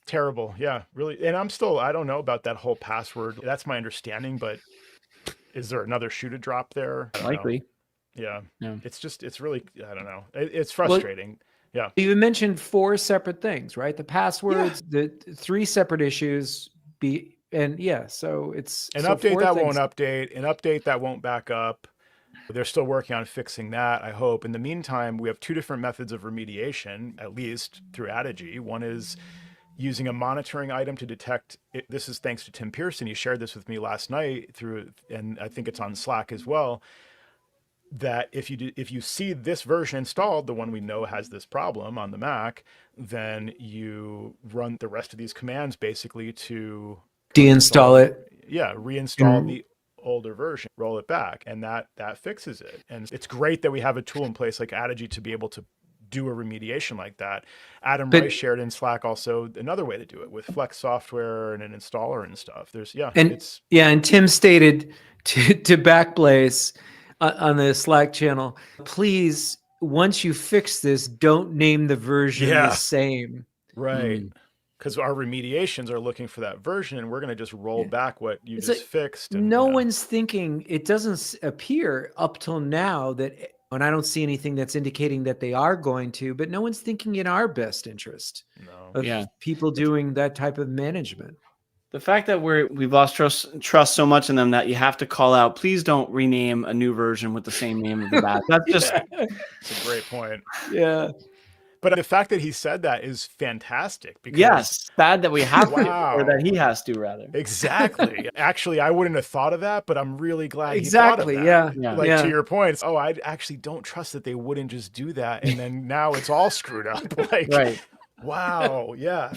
Terrible. Yeah, really. And I don't know about that whole password. That's my understanding, but is there another shoe to drop there? Likely. Yeah. It's really, I don't know. It's frustrating. Yeah. You mentioned 4 separate things, right? The passwords, the 3 separate issues, so it's an update that won't update, an update that won't back up. They're still working on fixing that, I hope. In the meantime, we have 2 different methods of remediation, at least through Adigy. One is using a monitoring item to detect it. This is thanks to Tim Pearson. He shared this with me last night and I think it's on Slack as well, that if you see this version installed, the one we know has this problem on the Mac, then you run the rest of these commands basically to deinstall it. Yeah, reinstall the older version, roll it back, and that fixes it. And it's great that we have a tool in place like Adigy to be able to do a remediation like that. Adam Rice shared in Slack also another way to do it with Flex software and an installer and stuff. And Tim stated to Backblaze on the Slack channel, please, once you fix this, don't name the version the same. Right. Because our remediations are looking for that version, and we're going to just roll back what you just fixed. And, no one's thinking, it doesn't appear up till now that And I don't see anything that's indicating that they are going to, but no one's thinking in our best interest of people doing that type of management. The fact that we've lost trust so much in them that you have to call out, please don't rename a new version with the same name of the bad. That's just That's a great point. Yeah. But the fact that he said that is fantastic. Because yes, bad that we have to, wow. or that he has to, rather. Exactly. Actually, I wouldn't have thought of that, but I'm really glad he thought of that. Yeah. Like to your point, I actually don't trust that they wouldn't just do that, and then now it's all screwed up. Like, right. Wow. Yeah.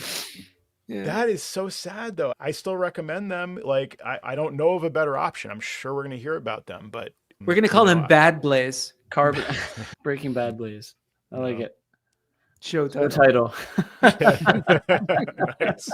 That is so sad, though. I still recommend them. Like, I don't know of a better option. I'm sure we're going to hear about them, but we're going to call them Backblaze. Breaking Backblaze. I like it. Show title. Nice.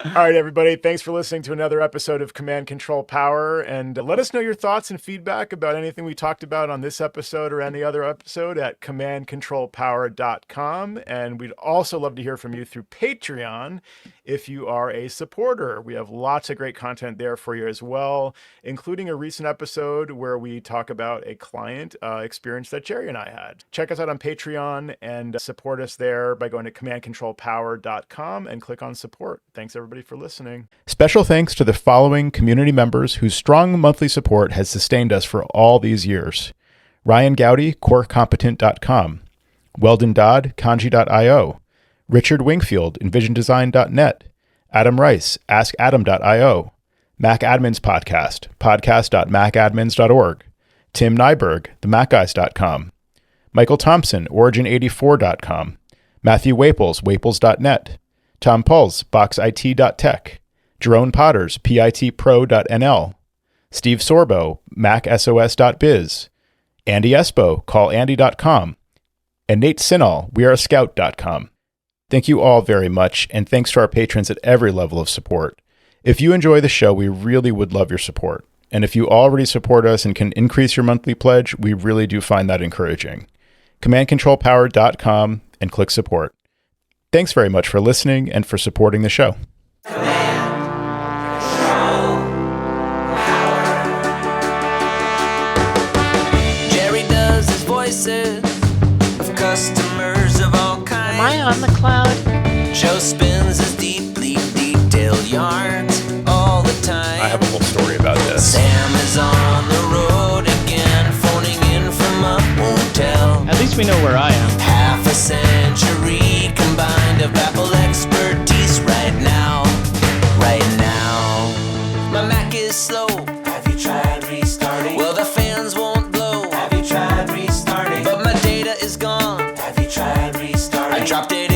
All right, everybody. Thanks for listening to another episode of Command Control Power. And let us know your thoughts and feedback about anything we talked about on this episode or any other episode at commandcontrolpower.com. And we'd also love to hear from you through Patreon if you are a supporter. We have lots of great content there for you as well, including a recent episode where we talk about a client experience that Jerry and I had. Check us out on Patreon and support us there by going to commandcontrolpower.com and click on support. Thanks, everybody, for listening. Special thanks to the following community members whose strong monthly support has sustained us for all these years: Ryan Gowdy, corecompetent.com, Weldon Dodd, kanji.io, Richard Wingfield, envisiondesign.net, Adam Rice, askadam.io, Mac Admins Podcast, podcast.macadmins.org, Tim Nyberg, themacguys.com, Michael Thompson, origin84.com, Matthew Waples, waples.net, Tom Puls, boxit.tech, Jerome Potters, pitpro.nl, Steve Sorbo, macsos.biz, Andy Espo, callandy.com, and Nate Sinall, weareascout.com. Thank you all very much, and thanks to our patrons at every level of support. If you enjoy the show, we really would love your support. And if you already support us and can increase your monthly pledge, we really do find that encouraging. commandcontrolpower.com and click support. Thanks very much for listening and for supporting the show. Jerry does his voices of customers of all kinds. Am I on the cloud? Joe spins his deeply detailed yarns all the time. I have a whole story about this. Sam is on the road again, phoning in from a hotel. At least we know where I am. Half a century combined of Apple expertise right now. Right now. My Mac is slow. Have you tried restarting? Well, the fans won't blow. Have you tried restarting? But my data is gone. Have you tried restarting? I dropped it